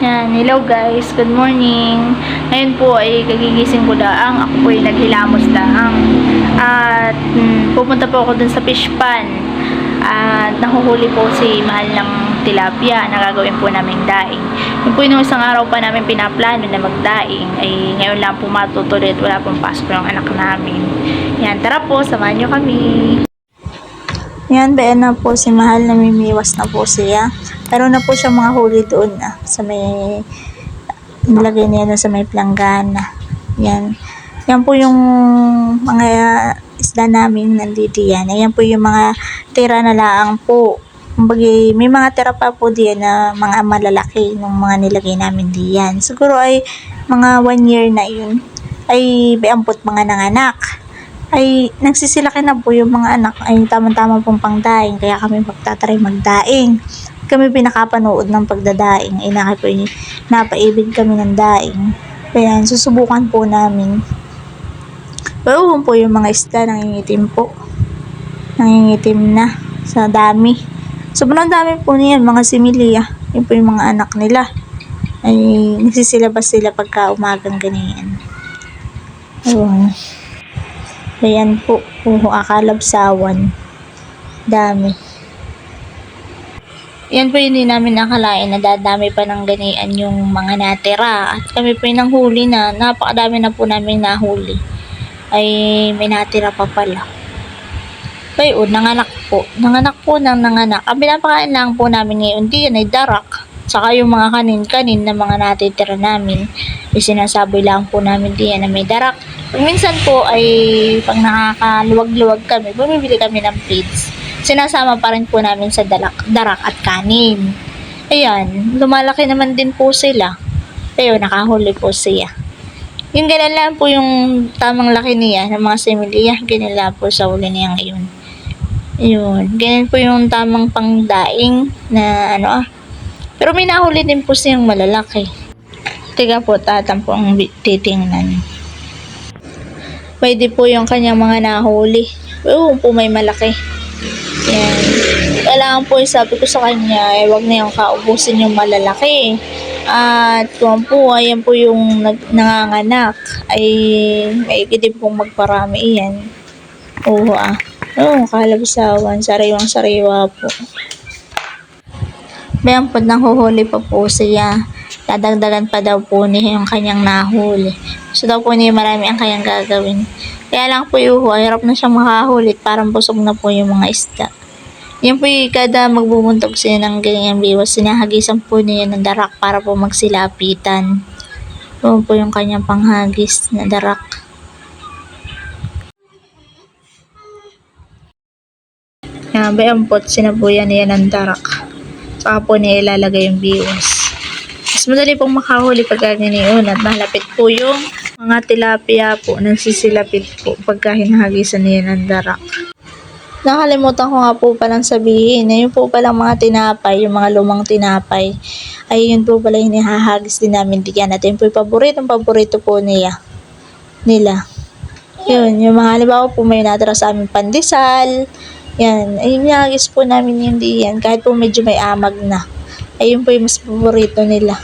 Yan, hello guys, good morning. Ngayon po ay kagigising ko daang, ako po ay naghilamos daang. At pupunta po ako dun sa fish pan. At nahuhuli po si mahal ng tilapia na gagawin po naming daing. Yung po yung isang araw pa namin pinaplano na magdaing, ay ngayon lang po matutuloy at wala pong pasok yung anak namin. Yan, tara po, samahan nyo kami. Yan, bayan na po si Mahal, namimiwas na po siya. Pero na po siya mga huli doon sa may nilagay niya na sa may planggana. Yan. Yan po yung mga isda namin nandito yan. Ayan po yung mga tira na laang po. Kumbagi, may mga tira pa po diyan na mga malalaki ng mga nilagay namin diyan. Siguro ay mga 1 year na yun. Ay beampot mga nanganak. Ay nagsisilaki na po yung mga anak ay tamang-tama pong pangdaing, kaya kami magtatry magdaing. Kami pinakapanood ng pagdadaing ay napaibig kami ng daing, kaya susubukan po namin. Pero po yung mga isda nangingitim na sa dami, sobrang dami po niyan, mga similya. Yun po yung mga anak nila ay nagsisilabas sila pagka umagang ganyan. Ayun. Ayan po, akalabsawan. Dami. Yan po hindi namin nakalain na dadami pa ng ganian yung mga natira. At kami po yung nanghuli na, napakadami na po namin nahuli. Ay may natira pa pala. Kayo, nanganak po. Nanganak. Ang pinapakain lang po namin ngayon diyan ay darak. Saka yung mga kanin-kanin na mga natitira namin, isinasaboy lang po namin diyan na may darak. Minsan po ay pag nakakaluwag-luwag kami, bumibili kami ng feeds. Sinasama pa rin po namin sa darak at kanin. Ayan, lumalaki naman din po sila. Pero nakahuli po siya. Yung ganun lang po yung tamang laki niya ng mga similya. Ganun lang po sa huli niya ngayon. Ayun, ganun po yung tamang pangdaing na Pero may nahuli din po siyang malalaki. Tiga po, tatang po ang titingnan. Pwede po yung kanyang mga nahuli. Oo po, may malaki. Yan. Kailangan po, sabi ko sa kanya, wag na yung kaubusin yung malalaki. At kung po, ayan po yung nanganganak, ay may din pong magparami iyan. Oo kalabsawan, sariwang-sariwa po. Bayan po, nang huhuli pa po siya. Dadagdagan pa daw po niya yung kanyang nahuli. So daw po niya marami ang kanyang gagawin. Kaya lang po hirap na siyang makahulit. Parang busog na po yung mga isda. Yan po kada magbubuntog siya ng ganyang biwas, sinahagisan po niya ng darak para po magsilapitan. Doon po yung kanyang panghagis na darak. Yan, bayan po, sinabuyan niya ng darak. Saka po niya ilalagay yung biwas. Mas madali pong makahuli pagka giniyon at malapit po yung mga tilapia po, nagsisilapit po pagka hinahagisan niya ng darak. Nakalimutan ko nga po palang sabihin na yun po palang mga tinapay, yung mga lumang tinapay, ay yun po pala hinahagis din namin diyan. At yun po yung paborito po nila. Yun, yung mga halimbawa po may natira sa aming pandesal, yan, ay hinahagis po namin yun diyan kahit po medyo may amag na. Ayun po yung mas paborito nila.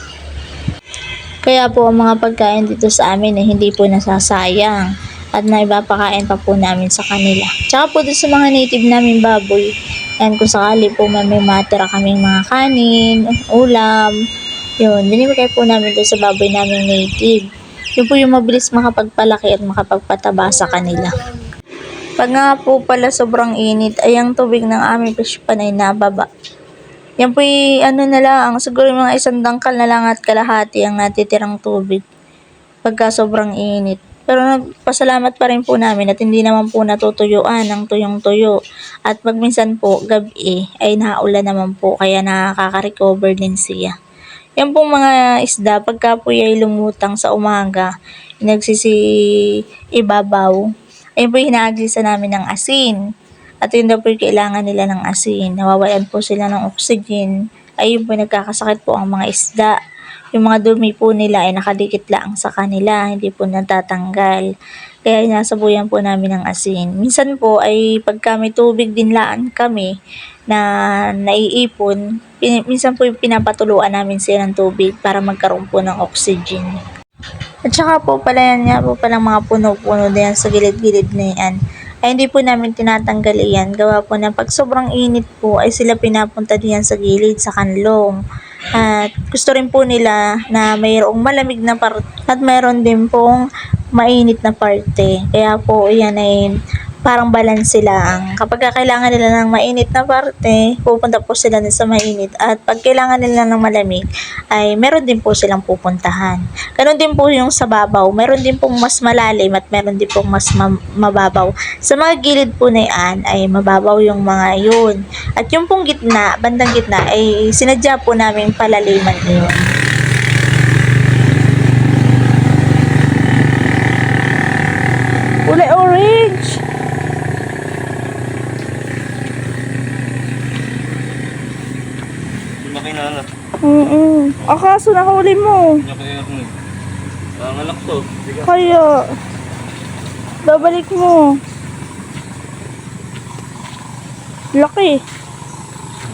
Kaya po ang mga pagkain dito sa amin ay hindi po nasasayang at naipapakain pa po namin sa kanila. Tsaka po dito sa mga native namin baboy, yan kung sakali po may matira kaming mga kanin, ulam, yun, binibigay po namin dito sa baboy namin native. Yun po yung mabilis makapagpalaki at makapagpataba sa kanila. Pag nga po pala sobrang init, ay ang tubig ng aming fish pan ay nababa. Yan po na lang, siguro mga 1 dangkal na lang at kalahati ang natitirang tubig pagka sobrang init. Pero nagpasalamat pa rin po namin at hindi naman po natutuyuan ng tuyong-tuyo. At pag minsan po, gabi ay naulan naman po, kaya nakaka-recover din siya. Yan pong mga isda, pagka po ay lumutang sa umaga, ibabaw, ayun po hinahagisan namin ng asin. At yun daw po yung kailangan nila ng asin. Nawawalan po sila ng oxygen. Ayun po nagkakasakit po ang mga isda. Yung mga dumi po nila ay nakadikit lang sa kanila. Hindi po natatanggal. Kaya inasabuyan po namin ng asin. Minsan po ay pagka may tubig din laan kami na naiipon, minsan po yung pinapatuluan namin sila ng tubig para magkaroon po ng oxygen. At saka po pala yan nga po palang mga puno-puno na yan sa gilid-gilid na yan. Ay hindi po namin tinatanggal yan. Gawa po na pag sobrang init po ay sila pinapunta diyan sa gilid, sa kanlong. At gusto rin po nila na mayroong malamig na parte at mayroon din pong mainit na parte. Kaya po yan ay parang balanse lang. Kapag kailangan nila ng mainit na parte, pupunta po sila sa mainit. At pag kailangan nila ng malamig, ay meron din po silang pupuntahan. Ganon din po yung sa babaw. Meron din pong mas malalim at meron din pong mas mababaw. Sa mga gilid po na yan, ay mababaw yung mga yun. At yung pong gitna, bandang gitna, ay sinadya po namin palaliman yun. Kulay orange! Laki na na. Akaso nahuli mo. Laki na na. Nangalak to. Kaya, babalik mo. Laki.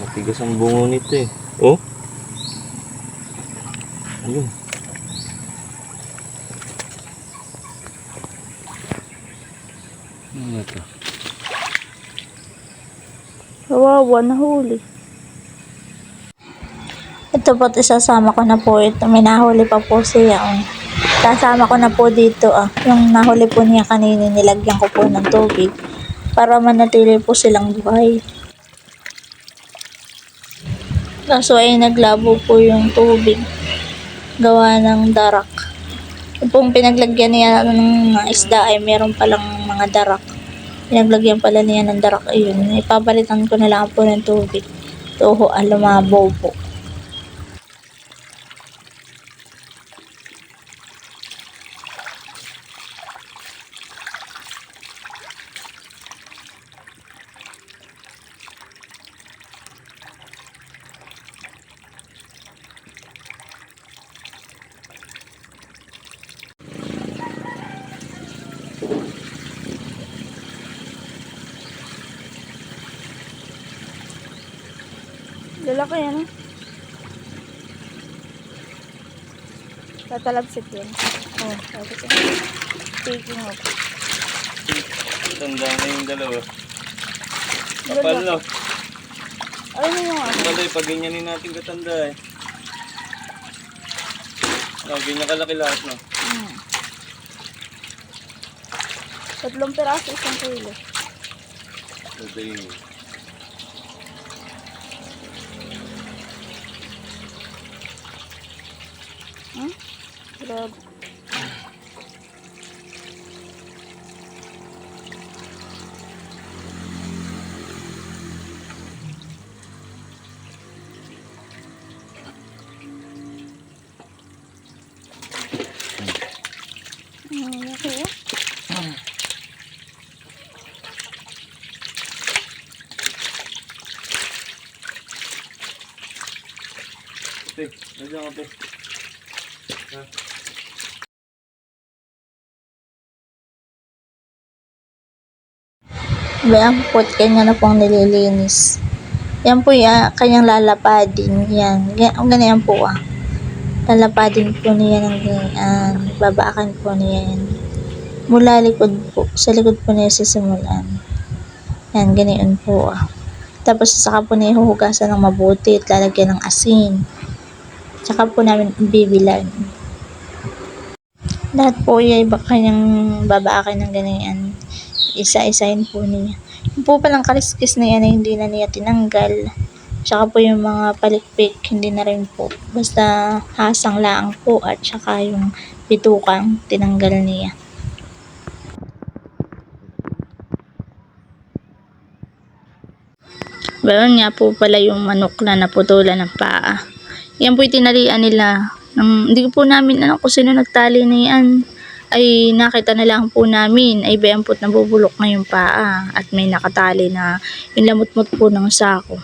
Matigas ang bungo nito eh. Oh? Ayun. Ano ito? Kawawa, nahuli. Ito po, isasama ko na po ito. May nahuli pa po siya. Kasama ko na po dito. Yung nahuli po niya kanina, nilagyan ko po ng tubig para manatili po silang buhay. Kaso ay naglabo po yung tubig. Gawa ng darak. Yung pong pinaglagyan niya ng isda ay meron palang mga darak. Pinaglagyan pala niya ng darak. Ayun, ipabalitan ko na lang po ng tubig. Toho, lumabo po. Lalaki yan, tatalabsit yan. Sabi ko. Taking off. Tanda na yung dalawa. Kapal no? Ano yung Kapal eh, pag ganyanin natin katanda eh. Ganyan kalaki lahat no? 3 piraso, 1 kilo. Ito yun. Grabe. Laki yun. Ate, nandiyan ate. Bayang pot, kanya na pong nililinis. Yan po kanyang lalapadin. Yan. Ganyan po lalapadin po niya ng ganyan. Babakan po niya yan. Mula likod po. Sa likod po niya sisimulan. Yan, ganyan po Tapos saka po niya huhugasan ng mabuti at lalagyan ng asin. Saka po namin bibilan. Lahat po iba kanyang babakan ng ganyan. Isa-isahin po niya. Yung po palang kaliskis na yan ay hindi na niya tinanggal. Tsaka po yung mga palikpik, hindi na rin po. Basta hasang laang po at tsaka yung pitukang tinanggal niya. Bayon nga po pala yung manok na naputulan ng paa. Yan po tinalian nila. Hindi po namin alam kung sino nagtali na yan. Ay nakita na lang po namin ay bayampot na bubulok na yung paa at may nakatali na yung lamot-mot po ng sako.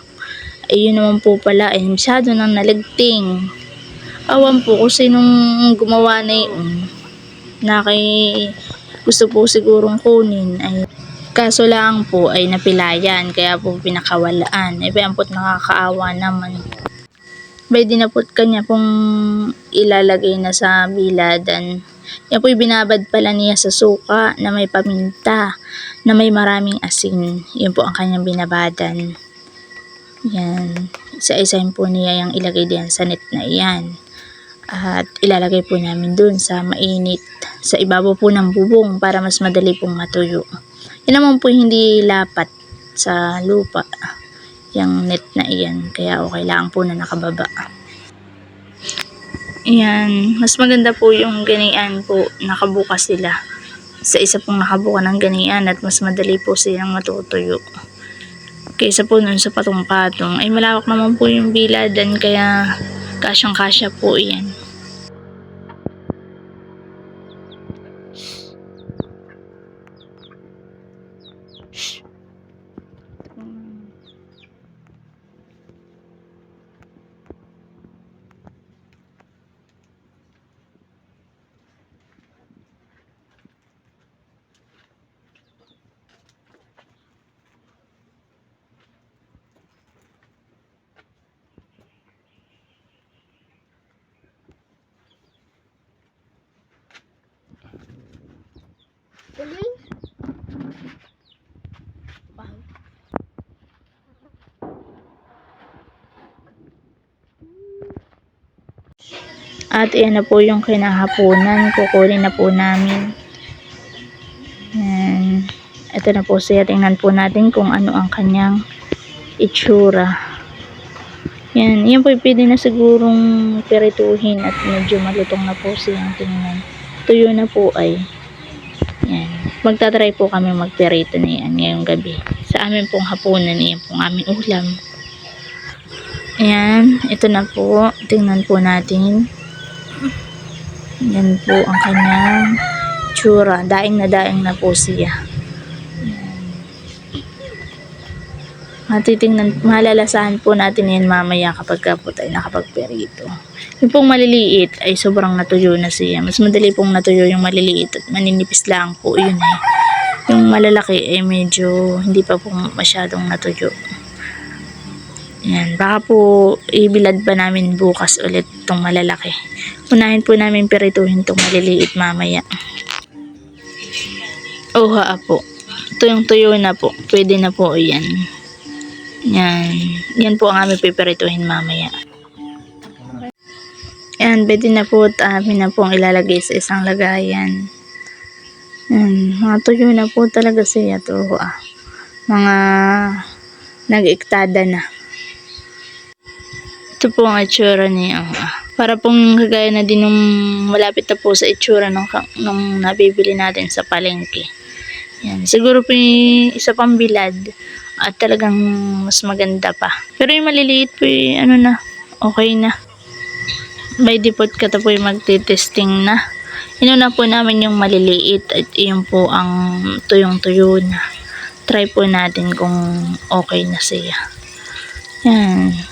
Ay yun naman po pala ay masyado nang naligting. Awan po kung sinong gumawa na yun. Gusto po sigurong kunin ay kaso lang po ay napilayan kaya po pinakawalaan. Ay bayampot nakakaawa naman. Pwede na po kanya pong ilalagay na sa biladan. Yan po binabad pala niya sa suka na may paminta, na may maraming asin. Yun po ang kanyang binabadan. Yan. Isa-isahin po niya yung ilagay diyan sa net na iyan. At ilalagay po namin dun sa mainit, sa ibabaw po ng bubong para mas madali pong matuyo. Yan naman po hindi lapat sa lupa, yung net na iyan. Kaya okay lang po na nakababa. Yan. Mas maganda po yung ganian po, nakabukas sila. Sa isa pong nakabuka ng ganian at mas madali po silang matutuyo. Kaysa po nun sa patong-patong, ay malawak naman po yung biladan kaya kasyang-kasya po yan. At iyan na po yung kinahaponan. Kukunin na po namin. Yan. Ito na po siya. Tingnan po natin kung ano ang kanyang itsura. Yan. Yan po pwede na sigurong pirituhin at medyo malutong na po siyang tingnan. Tuyo na po ay. Yan. Magtatry po kami magpirito na yan ngayong gabi. Sa amin pong hapunan, yan pong aming ulam. Ayan. Ito na po. Tingnan po natin. Yan po ang kanyang tsura. Daing na po siya. Matitingnan, malalasahan po natin yan mamaya kapag po tayo nakapagperito. Yung pong maliliit ay sobrang natuyo na siya. Mas madali pong natuyo yung maliliit at maninipis lang po yun eh. Yung malalaki ay medyo hindi pa po masyadong natuyo. Yan, baka po ibilad pa namin bukas ulit itong malalaki. Unahin po namin pirituhin itong maliliit mamaya. Oha po. Tuyong-tuyo na po. Pwede na po yan. Yan. Yan po ang aming pipirituhin mamaya. Yan, pwede na po at amin na po ang ilalagay sa isang lagayan. Yan, mga tuyo na po talaga siya to. Mga nag-iktada na. Ito po ang itsura niya. Para pong kagaya na din nung malapit na po sa itsura nung nabibili natin sa palengke. Yan. Siguro po isa pang bilad at talagang mas maganda pa. Pero yung maliliit po ano na, okay na. By default ka po yung magtitesting na. Inuna po namin yung maliliit at yun po ang tuyong-tuyo na. Try po natin kung okay na siya. Yan.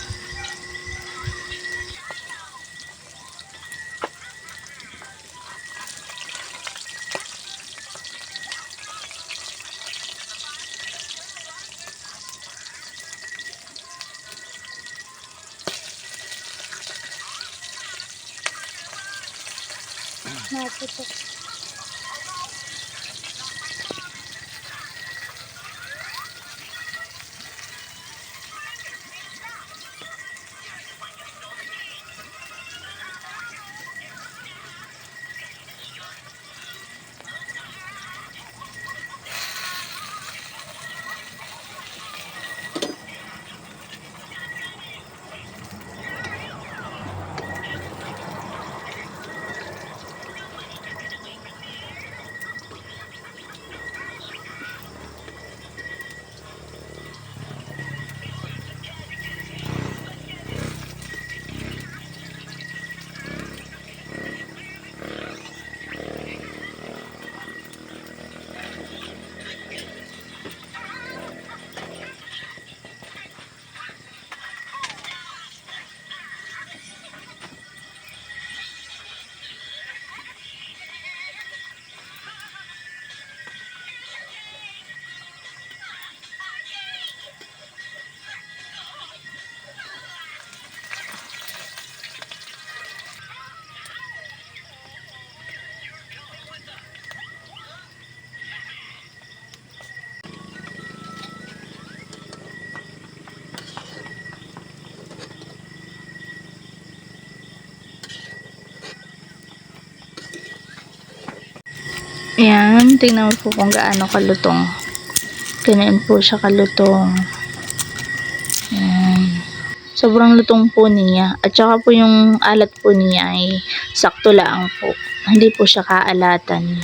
Ayan, tingnan mo po kung gaano kalutong. Ganyan po siya kalutong. Ayan. Sobrang lutong po niya. At saka po yung alat po niya ay sakto lang po. Hindi po siya kaalatan.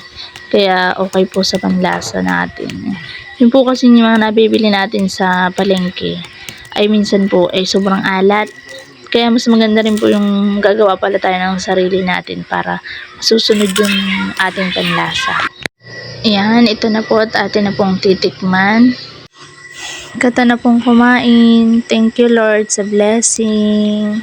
Kaya okay po sa panlasa natin. Yun po kasi yung mga nabibili natin sa palengke ay minsan po ay sobrang alat. Kaya mas maganda rin po yung gagawa pala tayo ng sarili natin para masusunod yung ating panlasa. Ayan, ito na po at atin na pong titikman. Kata na pong kumain. Thank you Lord sa blessing.